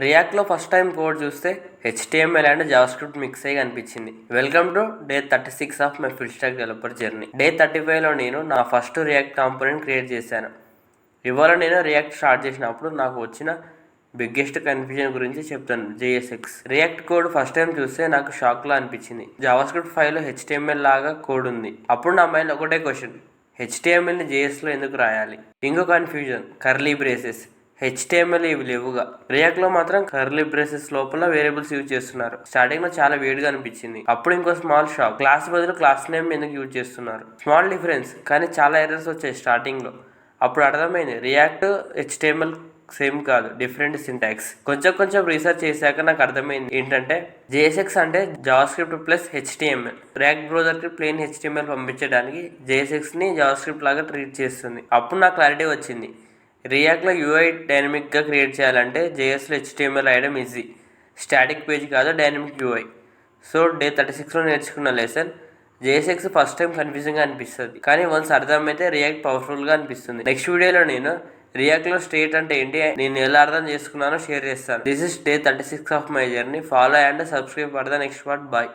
రియాక్ట్లో first time code చూస్తే HTML and JavaScript mix అయ్యి కనిపించింది. Welcome to day 36 of my full stack developer journey. Day 35లో నేను నా ఫస్ట్ రియాక్ట్ కాంపోనెంట్ క్రియేట్ చేశాను. ఇవాళ నేను రియాక్ట్ స్టార్ట్ చేసినప్పుడు నాకు వచ్చిన బిగ్గెస్ట్ కన్ఫ్యూజన్ గురించి చెప్తాను. JSX react code first time చూస్తే నాకు షాక్లా అనిపించింది. జావాస్క్రిప్ట్ ఫైల్లో HTML లాగా కోడ్ ఉంది. అప్పుడు నా మైండ్ ఒకటే క్వశ్చన్, HTMLని JSలో ఎందుకు రాయాలి? ఇంకో కన్ఫ్యూజన్, కర్లీ బ్రేసెస్. HTML ఇవి లేవుగా. రియాక్ట్లో మాత్రం కర్లీ బ్రేసెస్ లోపల వేరియబుల్స్ యూజ్ చేస్తున్నారు. స్టార్టింగ్ లో చాలా వేడిగా అనిపించింది. అప్పుడు ఇంకో స్మాల్ షాక్, క్లాస్ బదులు క్లాస్ నేమ్ ఎందుకు యూజ్ చేస్తున్నారు? స్మాల్ డిఫరెన్స్, కానీ చాలా ఎర్రర్స్ వచ్చాయి స్టార్టింగ్ లో. అప్పుడు అర్థమైంది రియాక్ట్ HTML సేమ్ కాదు, డిఫరెంట్ సింటాక్స్. కొంచెం రీసెర్చ్ చేశాక నాకు అర్థమైంది ఏంటంటే, JSX అంటే జావాస్క్రిప్ట్ ప్లస్ HTML. రియాక్ట్ బ్రౌజర్కి ప్లెయిన్ HTML పంపించడానికి JSXని జావాస్క్రిప్ట్ లాగా ట్రీట్ చేస్తుంది. అప్పుడు నాకు క్లారిటీ వచ్చింది. రియాక్ట్లో UI డైనమిక్గా క్రియేట్ చేయాలంటే JSలో HTML రాయడం ఈజీ. స్టాటిక్ పేజ్ కాదు, డైనమిక్ UI. సో డే 36లో నేర్చుకున్న లెసన్, JSX ఫస్ట్ టైం కన్ఫ్యూజింగ్గా అనిపిస్తుంది, కానీ వన్స్ అర్థమైతే రియాక్ట్ పవర్ఫుల్గా అనిపిస్తుంది. నెక్స్ట్ వీడియోలో నేను రియాక్ట్లో స్టేట్ అంటే ఏంటి, నేను ఎలా అర్థం చేసుకున్నానో షేర్ చేస్తాను. This is day 36 of my journey. Follow and subscribe for the next part. Bye.